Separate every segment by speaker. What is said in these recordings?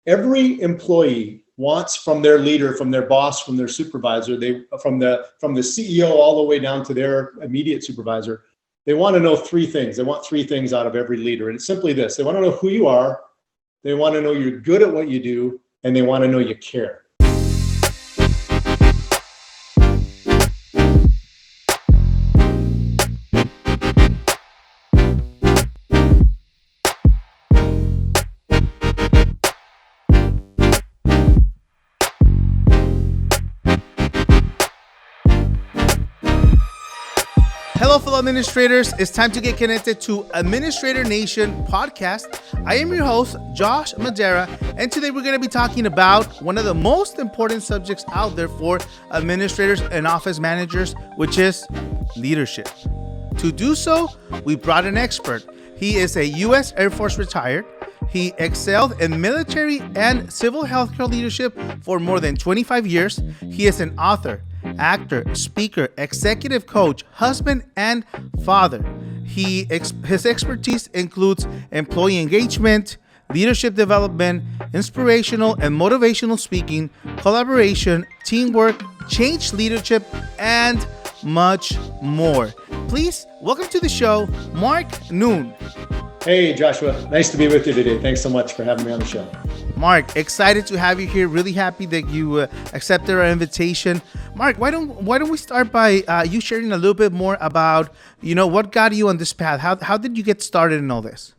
Speaker 1: every employee wants from their leader, from their boss, from their supervisor, from the CEO all the way down to their immediate supervisor, they want to know three things. They want three things out of every leader. And it's simply this: they want to know who you are, they want to know you're good at what you do, and they want to know you care.
Speaker 2: Hello, fellow administrators. It's time to get connected to Administrator Nation podcast. I am your host, Josh Madera, and today we're going to be talking about one of the most important subjects out there for administrators and office managers, which is leadership. To do so, we brought an expert. He is a U.S. Air Force retired. He excelled in military and civil healthcare leadership for more than 25 years. He is an author, actor, speaker, executive coach, husband, and father. His expertise includes employee engagement, leadership development, inspirational and motivational speaking, collaboration, teamwork, change leadership, and much more. Please welcome to the show, Mark Noon.
Speaker 1: Hey, Joshua. Nice to be with you today. Thanks so much for having me on the show.
Speaker 2: Mark, excited to have you here. Really happy that you accepted our invitation. Mark, why don't we start by you sharing a little bit more about, what got you on this path? How did you get started in all this?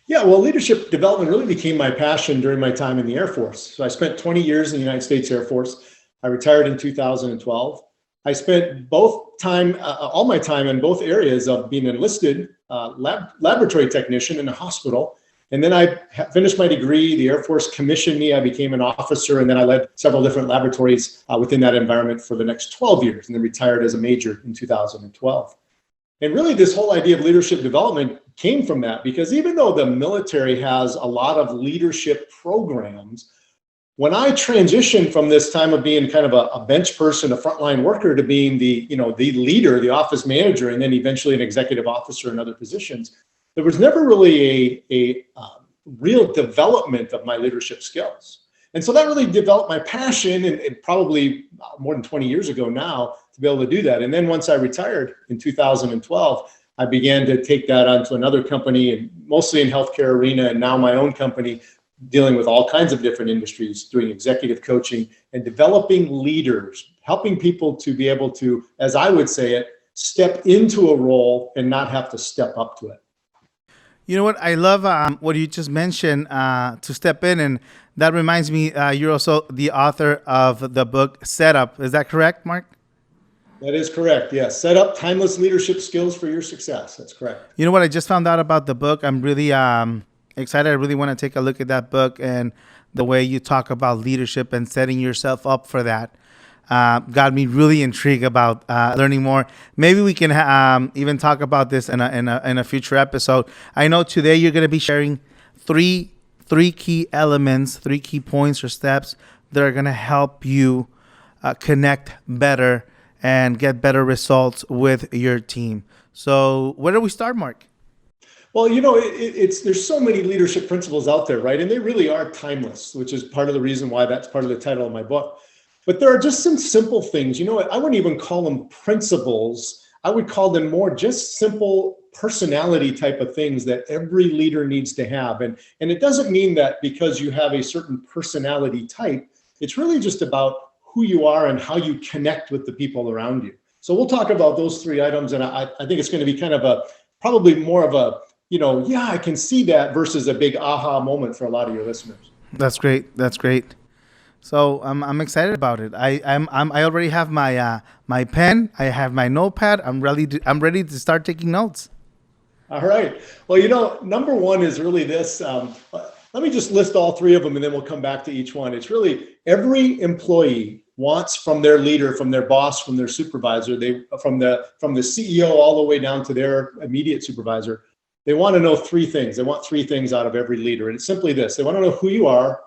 Speaker 1: Yeah, well, leadership development really became my passion during my time in the Air Force. So I spent 20 years in the United States Air Force. I retired in 2012. I spent all my time in both areas of being enlisted laboratory technician in a hospital. And then I finished my degree. The Air Force commissioned me. I became an officer, and then I led several different laboratories within that environment for the next 12 years, and then retired as a major in 2012. And really, this whole idea of leadership development came from that, because even though the military has a lot of leadership programs, when I transitioned from this time of being kind of a bench person, a frontline worker, to being the leader, the office manager, and then eventually an executive officer in other positions, there was never really a real development of my leadership skills. And so that really developed my passion, and probably more than 20 years ago now, to be able to do that. And then once I retired in 2012, I began to take that onto another company, and mostly in healthcare arena, and now my own company, dealing with all kinds of different industries, doing executive coaching and developing leaders, helping people to be able to, as I would say it, step into a role and not have to step up to it.
Speaker 2: You know what? I love what you just mentioned, to step in. And that reminds me, you're also the author of the book Setup. Is that correct, Mark?
Speaker 1: That is correct. Yes. Set up timeless leadership skills for your success. That's correct.
Speaker 2: You know what? I just found out about the book. I'm really excited. I really want to take a look at that book and the way you talk about leadership and setting yourself up for that. Got me really intrigued about learning more. Maybe we can even talk about this in a future episode. I know today you're going to be sharing three key elements, 3 key points or steps that are going to help you connect better and get better results with your team. So where do we start, Mark?
Speaker 1: Well, there's so many leadership principles out there, right? And they really are timeless, which is part of the reason why that's part of the title of my book. But there are just some simple things. I wouldn't even call them principles. I would call them more just simple personality type of things that every leader needs to have. And it doesn't mean that because you have a certain personality type, it's really just about who you are and how you connect with the people around you. So we'll talk about those 3 items. And I think it's going to be kind of probably more of a, I can see that, versus a big aha moment for a lot of your listeners.
Speaker 2: That's great. So I'm excited about it. I already have my pen. I have my notepad. I'm ready to start taking notes.
Speaker 1: All right. Well, number 1 is really this. Let me just list all 3 of them, and then we'll come back to each one. It's really every employee wants from their leader, from their boss, from their supervisor, from the CEO all the way down to their immediate supervisor. They want to know 3 things. They want 3 things out of every leader. And it's simply this: they want to know who you are,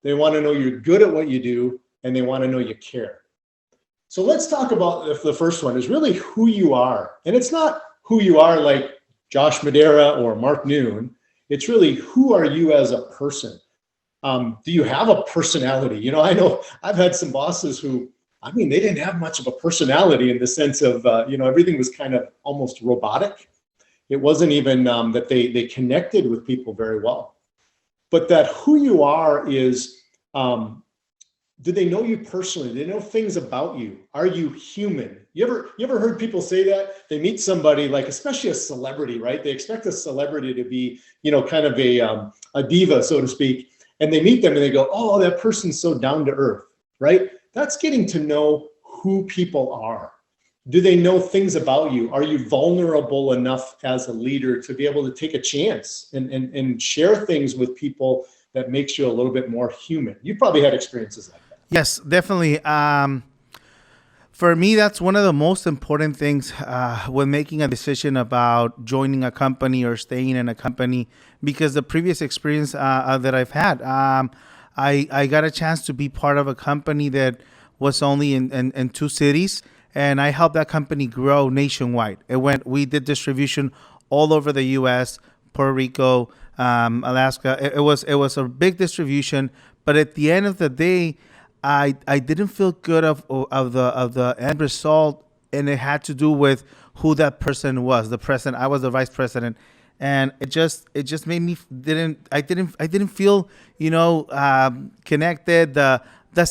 Speaker 1: they want to know you're good at what you do, and they want to know you care. So let's talk about the first one, is really who you are. And it's not who you are like Josh Madera or Mark Noon. It's really, who are you as a person? Do you have a personality? You know, I know I've had some bosses who, I mean, they didn't have much of a personality in the sense of, you know, everything was kind of almost robotic. It wasn't even that they connected with people very well. But that who you are is, do they know you personally? Do they know things about you? Are you human? You ever heard people say that? They meet somebody, like especially a celebrity, right? They expect a celebrity to be, you know, kind of a diva, so to speak. And they meet them and they go, oh, that person's so down to earth, right? That's getting to know who people are. Do they know things about you? Are you vulnerable enough as a leader to be able to take a chance and share things with people that makes you a little bit more human? You probably had experiences like that.
Speaker 2: Yes, definitely. For me, that's one of the most important things when making a decision about joining a company or staying in a company, because the previous experience that I've had, I got a chance to be part of a company that was only in 2 cities, and I helped that company grow nationwide. We did distribution all over the U.S., Puerto Rico, Alaska. It was a big distribution, but at the end of the day, I didn't feel good of the end result, and it had to do with who that person was. The president, I was the vice president, and it just made me I didn't feel, you know, connected.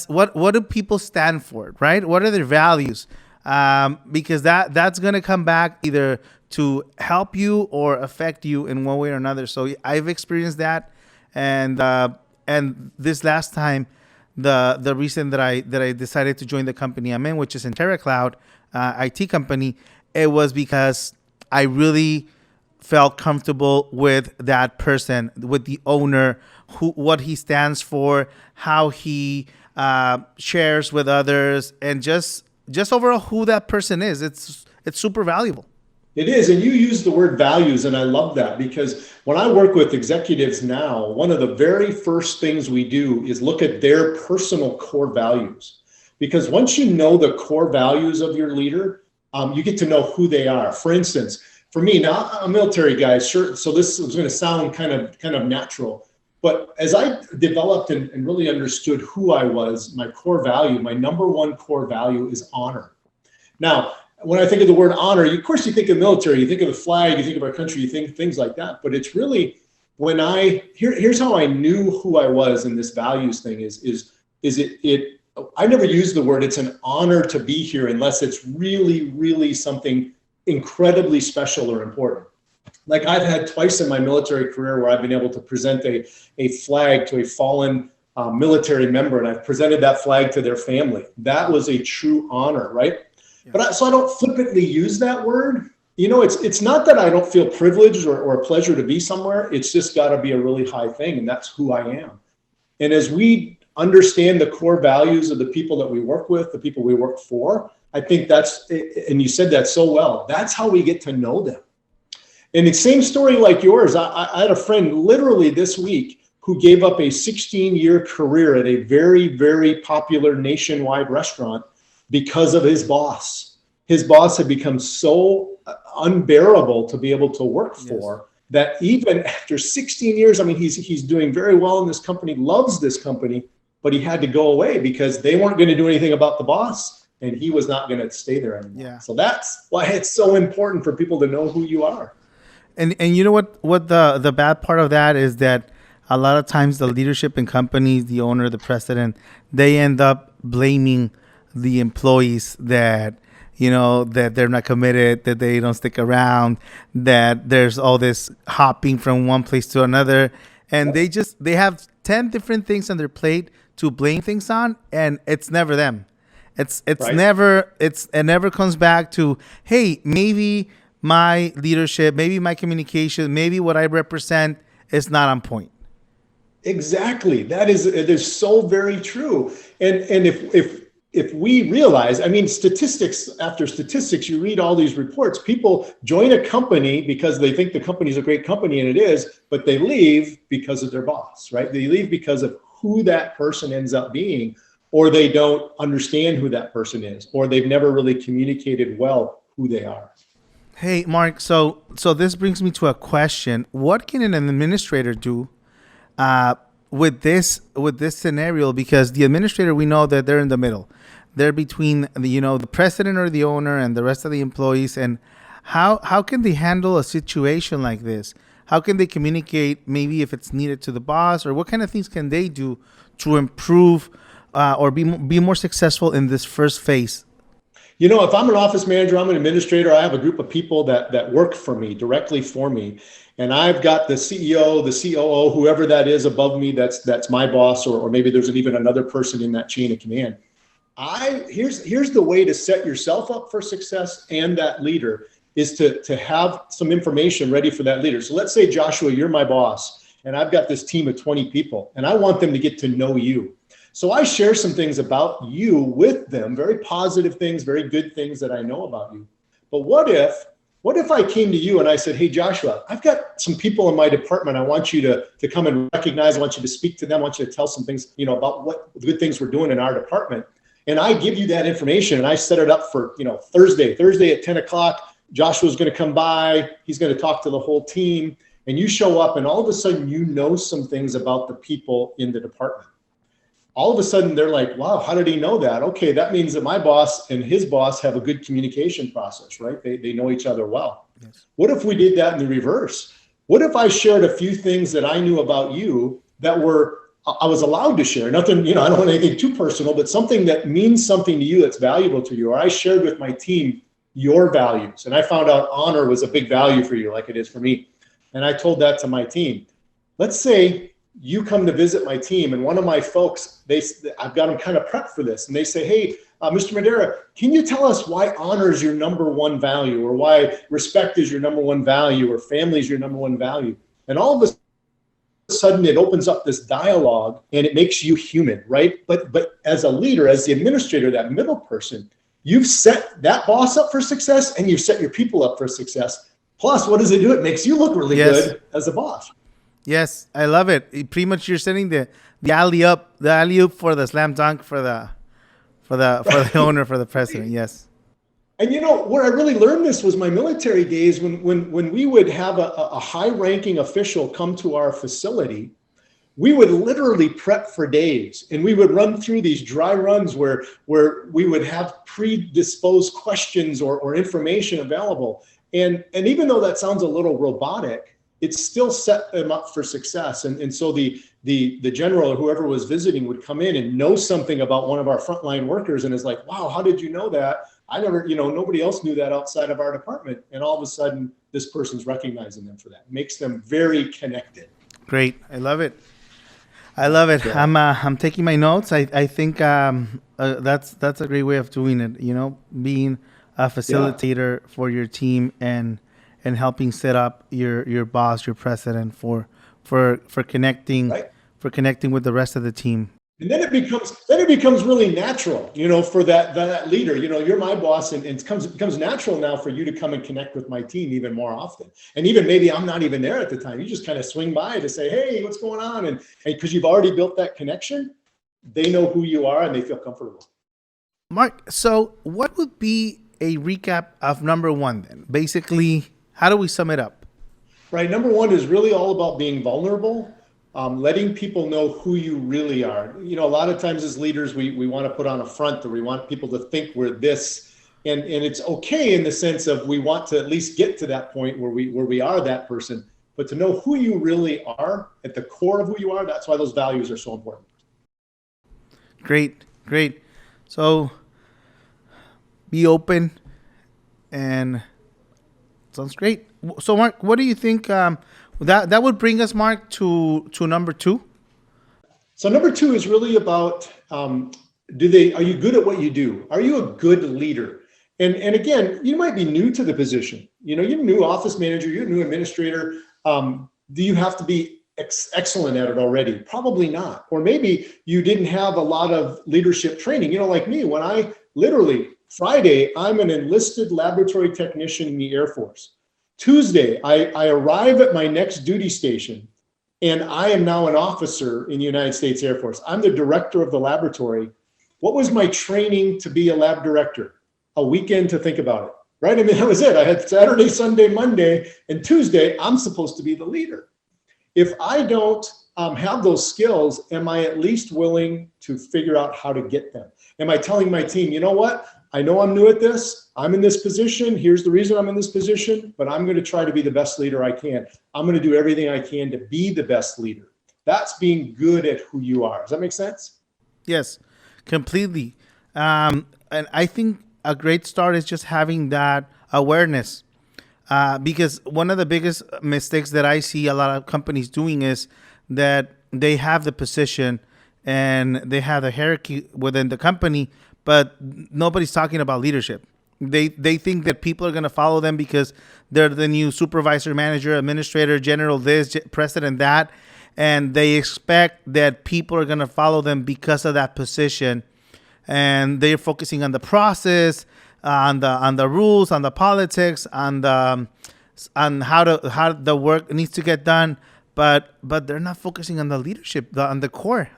Speaker 2: What do people stand for, right? What are their values? Because that's gonna come back either to help you or affect you in one way or another. So I've experienced that, and this last time. The reason that I decided to join the company I'm in, which is InterraCloud, IT company, it was because I really felt comfortable with that person, with the owner, what he stands for, how he shares with others, and just overall who that person is. It's super valuable.
Speaker 1: It is. And you use the word values, and I love that, because when I work with executives now, one of the very first things we do is look at their personal core values. Because once you know the core values of your leader, you get to know who they are. For instance, for me, now I'm a military guy, sure, so this is going to sound kind of natural. But as I developed and really understood who I was, my core value, my number one core value is honor. Now, when I think of the word honor, of course, you think of military, you think of the flag, you think of our country, you think things like that. But it's really when here's how I knew who I was in this values thing I never use the word, it's an honor to be here unless it's really, really something incredibly special or important. Like I've had twice in my military career where I've been able to present a flag to a fallen military member, and I've presented that flag to their family. That was a true honor, right? Yeah. But so I don't flippantly use that word. You know, it's not that I don't feel privileged or a pleasure to be somewhere. It's just got to be a really high thing, and that's who I am. And as we understand the core values of the people that we work with, the people we work for, I think that's, and you said that so well, that's how we get to know them. And the same story like yours, I had a friend literally this week who gave up a 16-year career at a very, very popular nationwide restaurant because of his boss. His boss had become so unbearable to be able to work for, that even after 16 years, I mean, he's doing very well in this company, loves this company, but he had to go away because they weren't going to do anything about the boss, and he was not going to stay there anymore. Yeah. So that's why it's so important for people to know who you are.
Speaker 2: And you know what the bad part of that is that a lot of times the leadership in companies, the owner, the president, they end up blaming the employees that, you know, that they're not committed, that they don't stick around, that there's all this hopping from one place to another. And they have 10 different things on their plate to blame things on, and it's never them. It never comes back to, hey, maybe my leadership, maybe my communication, maybe what I represent is not on point.
Speaker 1: Exactly. It is so very true. And if we realize, I mean, statistics after statistics, you read all these reports, people join a company because they think the company is a great company, and it is, but they leave because of their boss, right? They leave because of who that person ends up being, or they don't understand who that person is, or they've never really communicated well who they are.
Speaker 2: Hey, Mark, so this brings me to a question. What can an administrator do with this scenario, because the administrator, we know that they're in the middle. They're between the president or the owner and the rest of the employees. And how can they handle a situation like this? How can they communicate, maybe if it's needed, to the boss, or what kind of things can they do to improve or be more successful in this first phase?
Speaker 1: If I'm an office manager, I'm an administrator, I have a group of people that work for me, directly for me. And I've got the CEO, the COO, whoever that is above me, that's my boss, or maybe there's even another person in that chain of command. Here's the way to set yourself up for success and that leader is to have some information ready for that leader. So let's say, Joshua, you're my boss, and I've got this team of 20 people, and I want them to get to know you. So I share some things about you with them, very positive things, very good things that I know about you. But what if I came to you and I said, hey, Joshua, I've got some people in my department. I want you to come and recognize. I want you to speak to them. I want you to tell some things, about what good things we're doing in our department. And I give you that information, and I set it up for, Thursday at 10 o'clock. Joshua's going to come by. He's going to talk to the whole team. And you show up, and all of a sudden, some things about the people in the department. All of a sudden, they're like, wow, how did he know that? Okay, that means that my boss and his boss have a good communication process, right? They know each other well. Yes. What if we did that in the reverse? What if I shared a few things that I knew about you that I was allowed to share? Nothing, I don't want anything too personal, but something that means something to you, that's valuable to you. Or I shared with my team your values, and I found out honor was a big value for you, like it is for me. And I told that to my team. Let's say you come to visit my team, and one of my folks, I've got them kind of prepped for this, and they say, hey, Mr. Madera, can you tell us why honor is your number one value, or why respect is your number one value, or family is your number one value? And all of a sudden, it opens up this dialogue, and it makes you human, right? But as a leader, as the administrator, that middle person, you've set that boss up for success, and you've set your people up for success. Plus, what does it do? It makes you look really good as a boss.
Speaker 2: Yes, I love it. Pretty much, you're setting the alley-oop for the slam dunk for the owner, for the president. Yes.
Speaker 1: And where I really learned this was my military days, when we would have a high-ranking official come to our facility. We would literally prep for days, and we would run through these dry runs where we would have predisposed questions or information available. And even though that sounds a little robotic, it still set them up for success. And so the general or whoever was visiting would come in and know something about one of our frontline workers, and is like, wow, how did you know that? I never, nobody else knew that outside of our department. And all of a sudden, this person's recognizing them for that. It makes them very connected.
Speaker 2: Great. I love it. Yeah. I'm taking my notes. I think that's a great way of doing it. Being a facilitator for your team and helping set up your boss, your president for connecting, right, for connecting with the rest of the team.
Speaker 1: And then it becomes really natural, for that leader. You're my boss, and it becomes natural now for you to come and connect with my team even more often. And even maybe I'm not even there at the time. You just kind of swing by to say, hey, what's going on? And because you've already built that connection, they know who you are and they feel comfortable.
Speaker 2: Mark, so what would be a recap of number one then? Basically, how do we sum it up?
Speaker 1: Right. Number one is really all about being vulnerable, letting people know who you really are. A lot of times as leaders, we want to put on a front, or we want people to think we're this. And it's okay in the sense of we want to at least get to that point where we are that person. But to know who you really are at the core of who you are, that's why those values are so important.
Speaker 2: Great. So be open, and sounds great. So Mark, what do you think that would bring us, Mark, to number two?
Speaker 1: So number two is really about, are you good at what you do? Are you a good leader? And again, you might be new to the position. You're a new office manager, you're a new administrator. Do you have to be excellent at it already? Probably not. Or maybe you didn't have a lot of leadership training. Like me, when I literally, Friday, I'm an enlisted laboratory technician in the Air Force. Tuesday, I arrive at my next duty station, and I am now an officer in the United States Air Force. I'm the director of the laboratory. What was my training to be a lab director? A weekend to think about it, right? That was it. I had Saturday, Sunday, Monday, and Tuesday, I'm supposed to be the leader. if I don't have those skills, am I at least willing to figure out how to get them? Am I telling my team, you know what? I know I'm new at this. I'm in this position. Here's the reason I'm in this position, but I'm going to try to be the best leader I can. I'm going to do everything I can to be the best leader. That's being good at who you are. Does that make sense?
Speaker 2: Yes, completely. And I think a great start is just having that awareness. Because one of the biggest mistakes that I see a lot of companies doing is that they have the position and they have the hierarchy within the company, but nobody's talking about leadership. They think that people are going to follow them because they're the new supervisor, manager, administrator, general this, president that, and they expect that people are going to follow them because of that position, and they're focusing on the process, on the rules, on the politics, on how the work needs to get done, but they're not focusing on the leadership, on the core.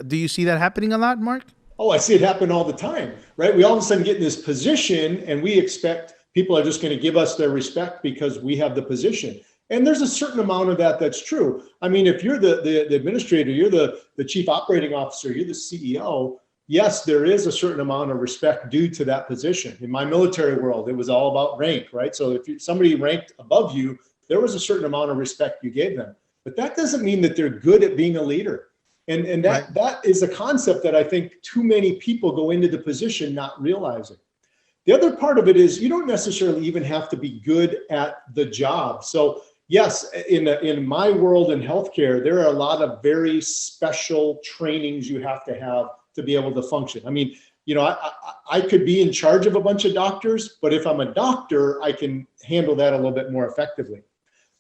Speaker 2: Do you see that happening a lot, Mark?
Speaker 1: Oh, I see it happen all the time, right? We all of a sudden get in this position and we expect people are just going to give us their respect because we have the position. And there's a certain amount of that that's true. I mean, if you're the administrator, you're the chief operating officer, you're the CEO, yes, there is a certain amount of respect due to that position. In my military world, it was all about rank, right? So if somebody ranked above you, there was a certain amount of respect you gave them. But that doesn't mean that they're good at being a leader. And that is a concept that I think too many people go into the position not realizing. The other part of it is you don't necessarily even have to be good at the job. So yes, in my world in healthcare, there are a lot of very special trainings you have to be able to function. I mean, you know, I could be in charge of a bunch of doctors, but if I'm a doctor, I can handle that a little bit more effectively.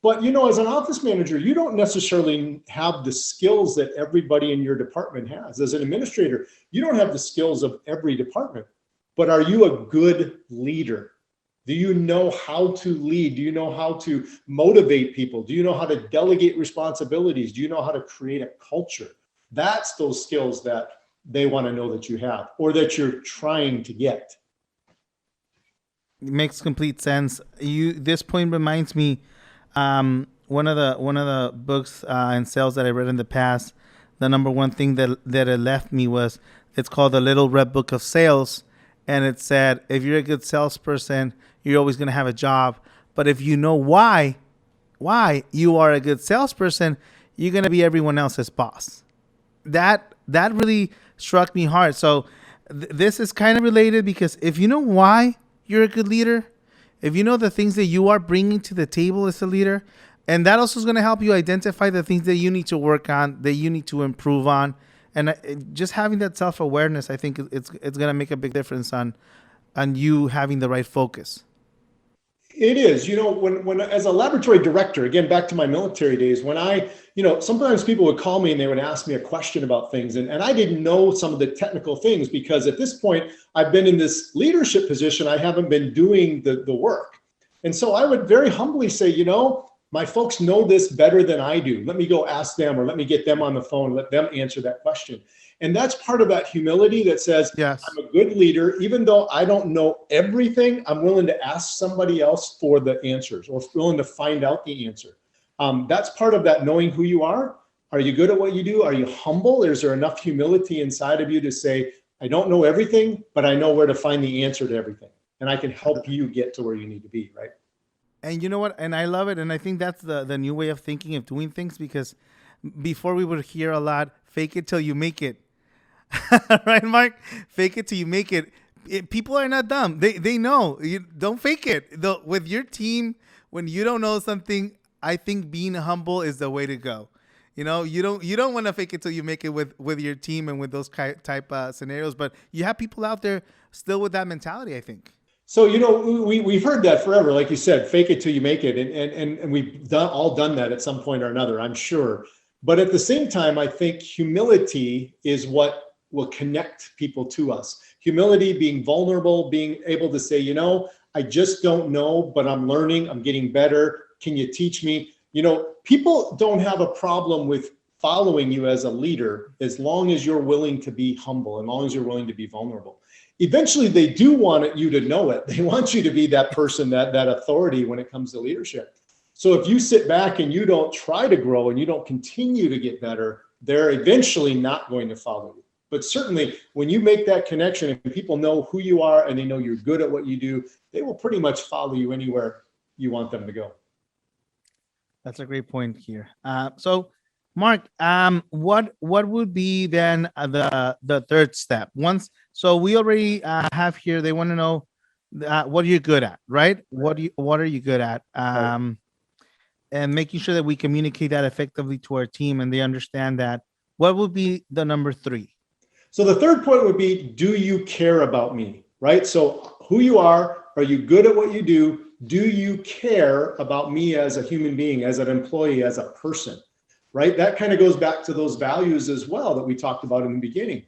Speaker 1: But, you know, as an office manager, you don't necessarily have the skills that everybody in your department has. As an administrator, you don't have the skills of every department. But are you a good leader? Do you know how to lead? Do you know how to motivate people? Do you know how to delegate responsibilities? Do you know how to create a culture? That's those skills that they want to know that you have or that you're trying to get.
Speaker 2: It makes complete sense. This point reminds me, one of the books and sales that I read in the past, the number one thing that it left me was, it's called The Little Red Book of Sales. And it said, if you're a good salesperson, you're always going to have a job. But if you know why you are a good salesperson, you're going to be everyone else's boss. That really struck me hard. So this is kind of related, because if you know why you're a good leader, if you know the things that you are bringing to the table as a leader, and that also is going to help you identify the things that you need to work on, that you need to improve on. And just having that self-awareness, I think it's going to make a big difference on you having the right focus.
Speaker 1: It is, you know, when as a laboratory director, again, back to my military days, when sometimes people would call me and they would ask me a question about things. And I didn't know some of the technical things, because at this point I've been in this leadership position. I haven't been doing the work. And so I would very humbly say, you know, my folks know this better than I do. Let me go ask them, or let me get them on the phone, let them answer that question. And that's part of that humility that says, yes, I'm a good leader. Even though I don't know everything, I'm willing to ask somebody else for the answers, or willing to find out the answer. That's part of that knowing who you are. Are you good at what you do? Are you humble? Is there enough humility inside of you to say, I don't know everything, but I know where to find the answer to everything. And I can help you get to where you need to be, right?
Speaker 2: And you know what? And I love it. And I think that's the new way of thinking, of doing things, because before we would hear a lot, fake it till you make it. Right, Mark? Fake it till you make it. People are not dumb. They know. You don't fake it. With your team, when you don't know something, I think being humble is the way to go. You know, you don't want to fake it till you make it with your team and with those type scenarios. But you have people out there still with that mentality, I think.
Speaker 1: So, you know, we've heard that forever. Like you said, fake it till you make it. And we've all done that at some point or another, I'm sure. But at the same time, I think humility is what will connect people to us. Humility, being vulnerable, being able to say, you know, I just don't know, but I'm learning, I'm getting better. Can you teach me? You know, people don't have a problem with following you as a leader as long as you're willing to be humble, as long as you're willing to be vulnerable. Eventually, they do want you to know it. They want you to be that person, that authority when it comes to leadership. So if you sit back and you don't try to grow and you don't continue to get better, they're eventually not going to follow you. But certainly when you make that connection and people know who you are and they know you're good at what you do, they will pretty much follow you anywhere you want them to go.
Speaker 2: That's a great point here. So, Mark, what would be then the third step? So we already have here. They want to know what you're good at, right? What are you good at?
Speaker 1: Right.
Speaker 2: And making sure that we communicate that effectively to our team and they understand that. What would be the number 3?
Speaker 1: So the third point would be, do you care about me, right? So who you are you good at what you do? Do you care about me as a human being, as an employee, as a person, right? That kind of goes back to those values as well that we talked about in the beginning.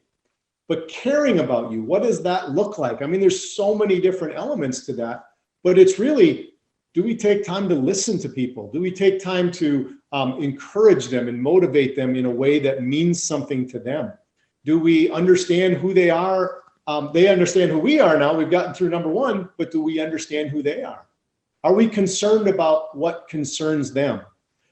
Speaker 1: But caring about you, what does that look like? I mean, there's so many different elements to that, but it's really, do we take time to listen to people? Do we take time to encourage them and motivate them in a way that means something to them? Do we understand who they are? They understand who we are now. We've gotten through number 1, but do we understand who they are? Are we concerned about what concerns them?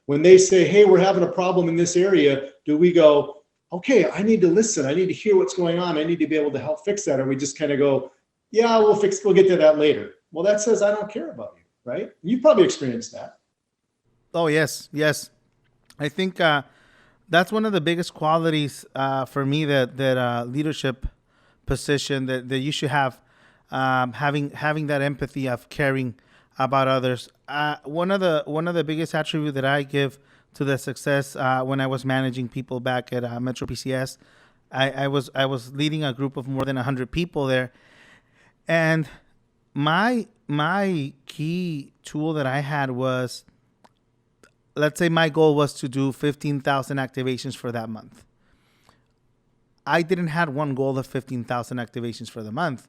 Speaker 1: When they say, hey, we're having a problem in this area, do we go, okay, I need to listen. I need to hear what's going on. I need to be able to help fix that. Or we just kind of go, yeah, we'll get to that later. Well, that says I don't care about you, right? You've probably experienced that.
Speaker 2: Oh, yes. I think that's one of the biggest qualities for me that leadership position that you should have, having that empathy of caring about others. One of the biggest attributes that I give to the success when I was managing people back at Metro PCS, I was leading a group of more than 100 people there, and my key tool that I had was, let's say my goal was to do 15,000 activations for that month. I didn't have one goal of 15,000 activations for the month.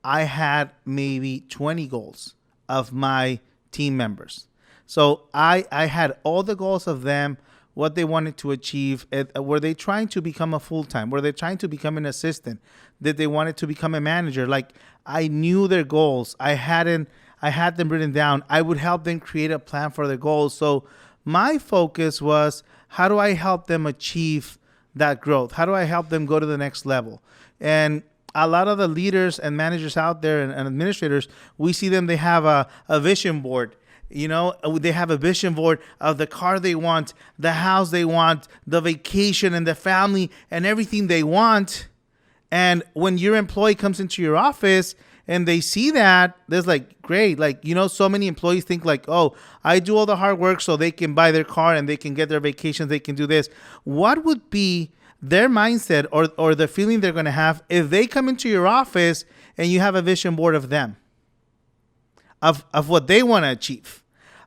Speaker 2: I had maybe 20 goals of my team members. So I had all the goals of them, what they wanted to achieve. Were they trying to become a full-time? Were they trying to become an assistant? Did they wanted to become a manager? Like, I knew their goals. I had them written down. I would help them create a plan for their goals. So my focus was, how do I help them achieve that growth? How do I help them go to the next level? And a lot of the leaders and managers out there and administrators, we see them, they have a vision board. They have a vision board of the car they want, the house they want, the vacation and the family and everything they want. And when your employee comes into your office and they see that, there's like, great. Like, so many employees think like, oh, I do all the hard work so they can buy their car and they can get their vacations, they can do this. What would be their mindset or the feeling they're going to have if they come into your office and you have a vision board of them, of what they want to achieve,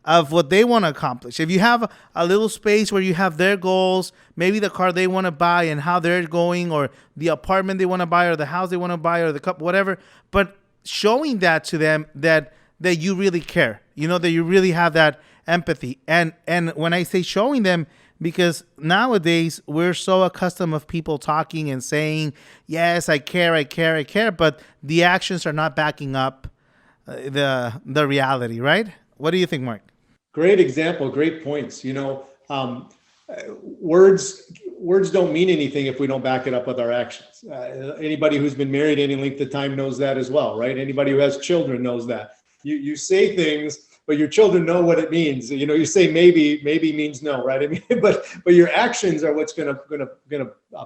Speaker 2: of what they want to accomplish? If you have a little space where you have their goals, maybe the car they want to buy and how they're going, or the apartment they want to buy, or the house they want to buy, or the cup, whatever, but showing that to them that you really care, that you really have that empathy. And when I say showing them, because nowadays we're so accustomed of people talking and saying, yes, I care, but the actions are not backing up the reality, right? What do you think, Mark?
Speaker 1: Great example, great points. Words don't mean anything if we don't back it up with our actions. Anybody who's been married any length of time knows that as well, right? Anybody who has children knows that. You say things, but your children know what it means. You say maybe means no, right? I mean, but your actions are what's gonna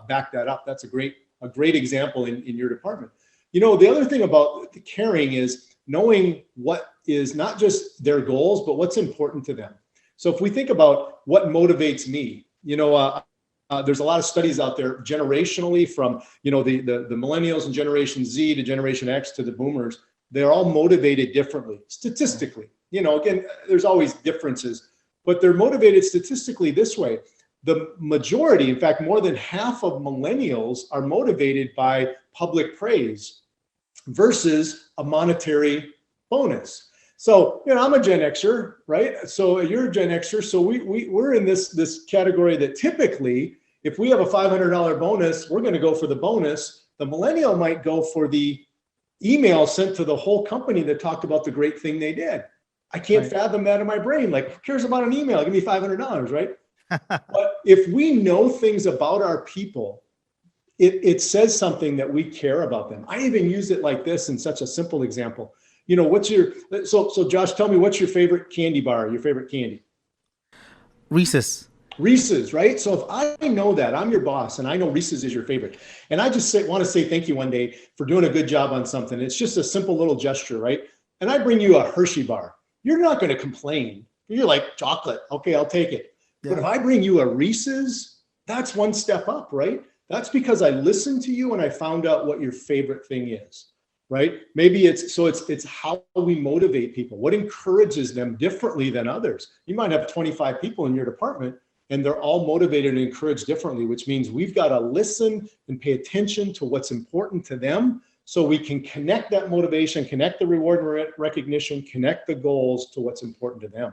Speaker 1: back that up. That's a great example in your department. The other thing about the caring is knowing what is not just their goals, but what's important to them. So if we think about what motivates me, there's a lot of studies out there generationally from, the millennials and Generation Z to Generation X to the boomers. They're all motivated differently, statistically. Again, there's always differences, but they're motivated statistically this way. The majority, in fact, more than half of millennials are motivated by public praise versus a monetary bonus. So, I'm a Gen Xer, right? So you're a Gen Xer. So we're in this category that typically, if we have a $500 bonus, we're going to go for the bonus. The millennial might go for the email sent to the whole company that talked about the great thing they did. I can't
Speaker 2: Right.
Speaker 1: fathom that in my brain. Like, who cares about an email? Give me $500, right? But if we know things about our people, it says something that we care about them. I even use it like this in such a simple example. You know, so Josh, tell me, what's your favorite candy bar, your favorite candy?
Speaker 2: Reese's.
Speaker 1: Reese's, right? So if I know that, I'm your boss and I know Reese's is your favorite, and I just want to say thank you one day for doing a good job on something. It's just a simple little gesture, right? And I bring you a Hershey bar. You're not going to complain. You're like, chocolate. Okay, I'll take it.
Speaker 2: Yeah.
Speaker 1: But if I bring you a Reese's, that's one step up, right? That's because I listened to you and I found out what your favorite thing is, right? Maybe it's how we motivate people. What encourages them differently than others? You might have 25 people in your department and they're all motivated and encouraged differently, which means we've got to listen and pay attention to what's important to them so we can connect that motivation, connect the reward and recognition, connect the goals to what's important to them.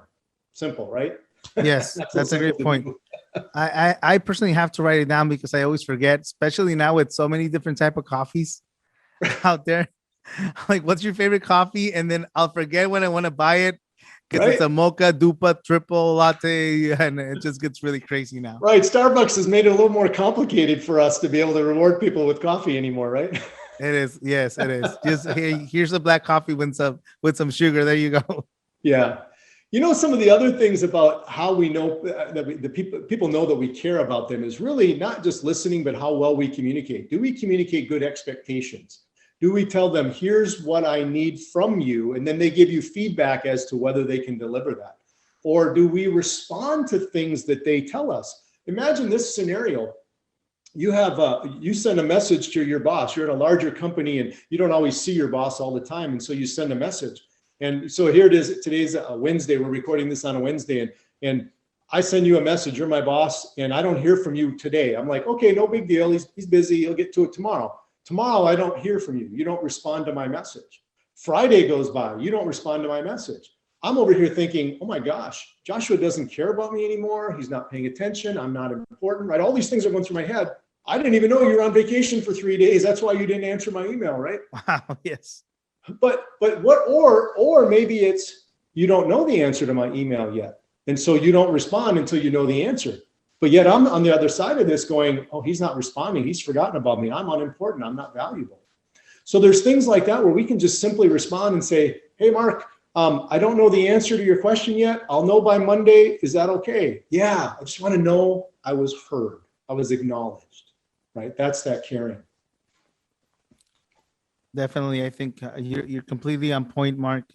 Speaker 1: Simple, right?
Speaker 2: Yes, that's a great point. I personally have to write it down because I always forget, especially now with so many different type of coffees out there. Like, what's your favorite coffee? And then I'll forget when I want to buy it because
Speaker 1: Right?
Speaker 2: it's a mocha, dupa, triple latte, and it just gets really crazy now.
Speaker 1: Right. Starbucks has made it a little more complicated for us to be able to reward people with coffee anymore, right?
Speaker 2: It is. Yes, it is. Just here's a black coffee with some sugar. There you go.
Speaker 1: Yeah. You know, some of the other things about how we know that the people know that we care about them is really not just listening, but how well we communicate. Do we communicate good expectations? Do we tell them, here's what I need from you? And then they give you feedback as to whether they can deliver that. Or do we respond to things that they tell us? Imagine this scenario. You send a message to your boss. You're in a larger company and you don't always see your boss all the time. And so you send a message. And so here it is. Today's a Wednesday. We're recording this on a Wednesday. And I send you a message. You're my boss. And I don't hear from you today. I'm like, okay, no big deal. He's busy. He'll get to it tomorrow. Tomorrow, I don't hear from you. You don't respond to my message. Friday goes by. You don't respond to my message. I'm over here thinking, oh my gosh, Joshua doesn't care about me anymore. He's not paying attention. I'm not important, right? All these things are going through my head. I didn't even know you were on vacation for 3 days. That's why you didn't answer my email, right?
Speaker 2: Wow. Yes.
Speaker 1: But what, or maybe it's, you don't know the answer to my email yet. And so you don't respond until you know the answer. But yet I'm on the other side of this going, oh, he's not responding. He's forgotten about me. I'm unimportant. I'm not valuable. So there's things like that where we can just simply respond and say, hey, Mark, I don't know the answer to your question yet. I'll know by Monday. Is that okay? Yeah, I just want to know I was heard. I was acknowledged, right? That's that caring.
Speaker 2: Definitely. I think you're completely on point, Mark.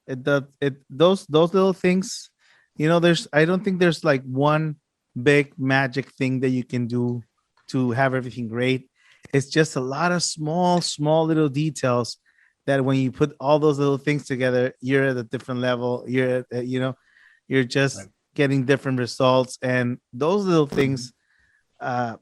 Speaker 2: Those little things, I don't think there's like one big magic thing that you can do to have everything great. It's just a lot of small little details that when you put all those little things together, you're at a different level. You're just
Speaker 1: Right.
Speaker 2: getting different results, and those little things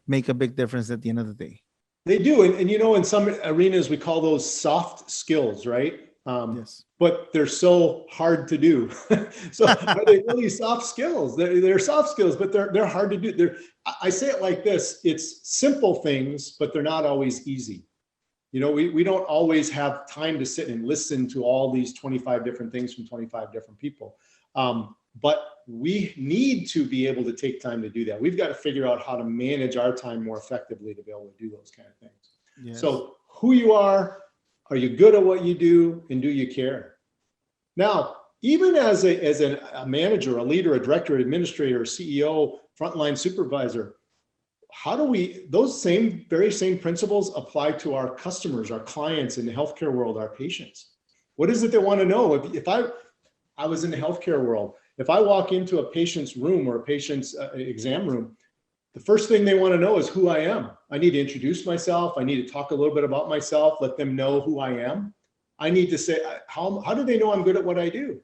Speaker 2: make a big difference at the end of the day.
Speaker 1: They do. And in some arenas, we call those soft skills, right?
Speaker 2: Yes.
Speaker 1: But they're so hard to do. So are they really soft skills? They're soft skills, but they're hard to do. I say it like this: it's simple things, but they're not always easy. We don't always have time to sit and listen to all these 25 different things from 25 different people. But we need to be able to take time to do that. We've got to figure out how to manage our time more effectively to be able to do those kind of things.
Speaker 2: Yes.
Speaker 1: So who you are you good at what you do, and do you care? Now, even as a manager, a leader, a director, administrator, CEO, frontline supervisor, how do those very same principles apply to our customers, our clients in the healthcare world, our patients? What is it they want to know? If I was in the healthcare world, if I walk into a patient's room or a patient's exam room, the first thing they want to know is who I am. I need to introduce myself. I need to talk a little bit about myself, let them know who I am. I need to say, how do they know I'm good at what I do?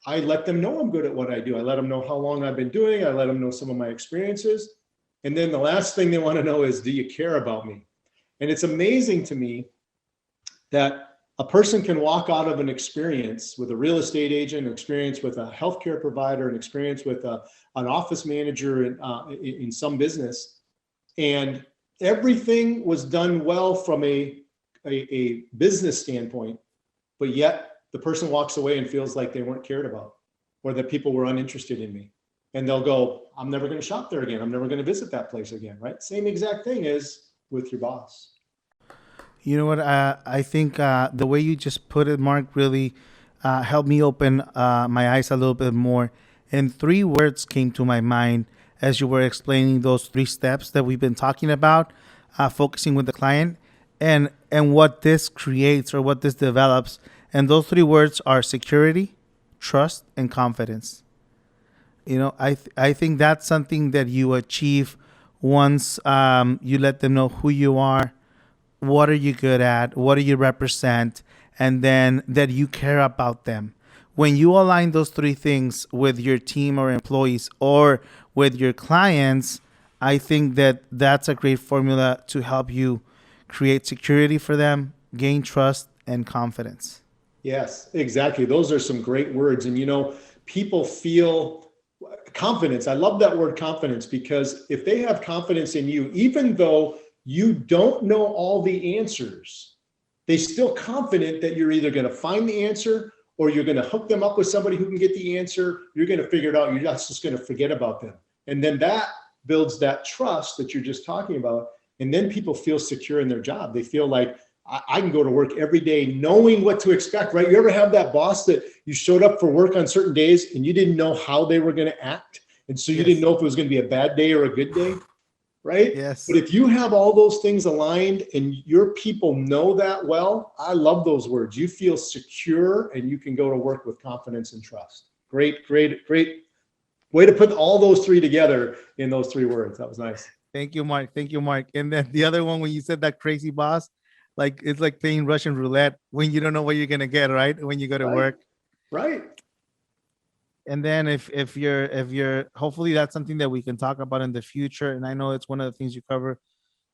Speaker 1: I let them know I'm good at what I do. I let them know how long I've been doing. I let them know some of my experiences. And then the last thing they want to know is, do you care about me? And it's amazing to me that a person can walk out of an experience with a real estate agent, an experience with a healthcare provider, an experience with an office manager in some business, and everything was done well from a business standpoint, but yet the person walks away and feels like they weren't cared about or that people were uninterested in me. And they'll go, I'm never going to shop there again. I'm never going to visit that place again, right? Same exact thing as with your boss.
Speaker 2: You know what? I think the way you just put it, Mark, really helped me open my eyes a little bit more. And 3 words came to my mind as you were explaining those 3 steps that we've been talking about, focusing with the client and what this creates or what this develops. And those 3 words are security, trust, and confidence. You know, I think that's something that you achieve once you let them know who you are, what are you good at, what do you represent, and then that you care about them. When you align those 3 things with your team or employees or with your clients, I think that that's a great formula to help you create security for them, gain trust, and confidence.
Speaker 1: Yes, exactly. Those are some great words. And, you know, people feel confidence. I love that word confidence, because if they have confidence in you, even though you don't know all the answers, they're still confident that you're either going to find the answer or you're going to hook them up with somebody who can get the answer. You're going to figure it out. You're not just going to forget about them. And then that builds that trust that you're just talking about. And then people feel secure in their job. They feel like I can go to work every day knowing what to expect, right? You ever have that boss that you showed up for work on certain days and you didn't know how they were going to act? And so you didn't know if it was going to be a bad day or a good day, right?
Speaker 2: Yes.
Speaker 1: But if you have all those things aligned and your people know that well, I love those words. You feel secure and you can go to work with confidence and trust. Great, great, great way to put all those 3 together in those 3 words. That was nice.
Speaker 2: Thank you, Mark. Thank you, Mark. And then the other one, when you said that crazy boss, like it's like playing Russian roulette when you don't know what you're gonna get, right? When you go to work.
Speaker 1: Right.
Speaker 2: And then if you're hopefully that's something that we can talk about in the future. And I know it's one of the things you cover.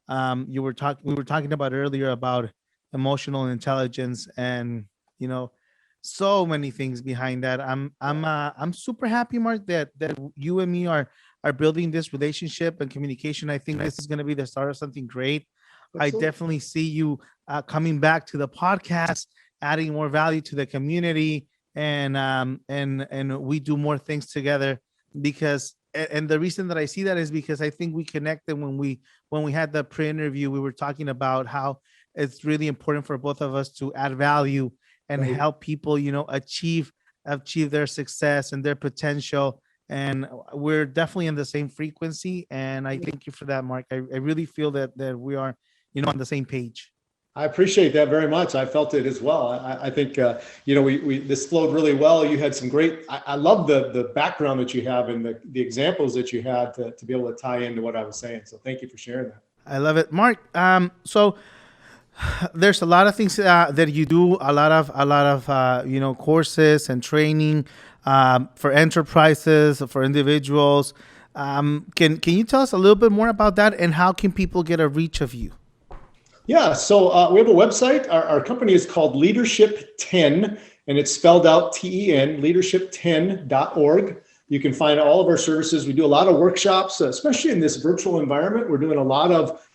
Speaker 2: We were talking about earlier about emotional intelligence, and you know, so many things behind that. I'm super happy, Mark, that you and me are building this relationship and communication. I think this is going to be the start of something great.
Speaker 1: Absolutely.
Speaker 2: I definitely see you coming back to the podcast, adding more value to the community, and we do more things together. Because and the reason that I see that is because I think we connected when we had the pre-interview. We were talking about how it's really important for both of us to add value and help people, you know, achieve their success and their potential. And we're definitely in the same frequency. And I thank you for that, Mark. I really feel that we are, you know, on the same page.
Speaker 1: I appreciate that very much. I felt it as well. I think, you know, we this flowed really well. You had some great, I love the background that you have and the examples that you had to be able to tie into what I was saying. So thank you for sharing that.
Speaker 2: I love it, Mark. So there's a lot of things that you do, a lot of you know, courses and training for enterprises, for individuals. Can you tell us a little bit more about that, and how can people get a reach of you?
Speaker 1: Yeah, so we have a website. Our company is called LeadershipTen, and it's spelled out TEN, LeadershipTen.org. You can find all of our services. We do a lot of workshops, especially in this virtual environment. We're doing a lot of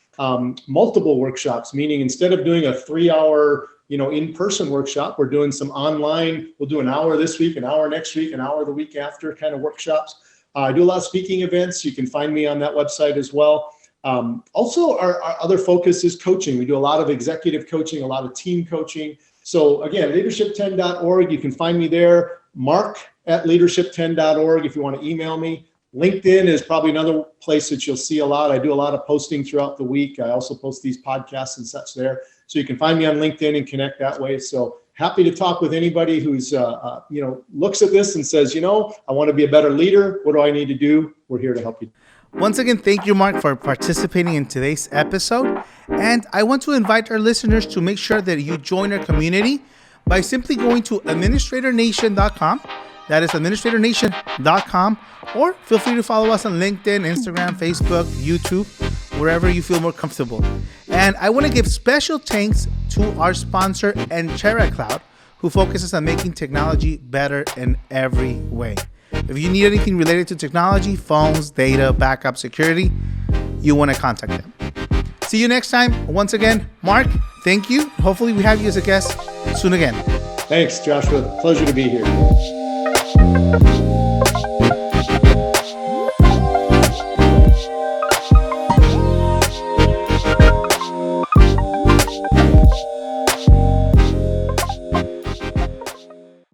Speaker 1: multiple workshops, meaning instead of doing a 3-hour, you know, in-person workshop, we're doing some online. We'll do an hour this week, an hour next week, an hour the week after kind of workshops. I do a lot of speaking events. You can find me on that website as well. Also, our other focus is coaching. We do a lot of executive coaching, a lot of team coaching. So again, leadershipten.org. You can find me there. Mark@leadershipten.org if you want to email me. LinkedIn is probably another place that you'll see a lot. I do a lot of posting throughout the week. I also post these podcasts and such there. So you can find me on LinkedIn and connect that way. So happy to talk with anybody who's, you know, looks at this and says, you know, I want to be a better leader. What do I need to do? We're here to help you.
Speaker 2: Once again, thank you, Mark, for participating in today's episode. And I want to invite our listeners to make sure that you join our community by simply going to administratornation.com. That is administratornation.com. Or feel free to follow us on LinkedIn, Instagram, Facebook, YouTube, wherever you feel more comfortable. And I want to give special thanks to our sponsor, Enchera Cloud, who focuses on making technology better in every way. If you need anything related to technology, phones, data, backup, security, you want to contact them. See you next time. Once again, Mark, thank you. Hopefully we have you as a guest soon again.
Speaker 1: Thanks, Joshua. Pleasure to be here.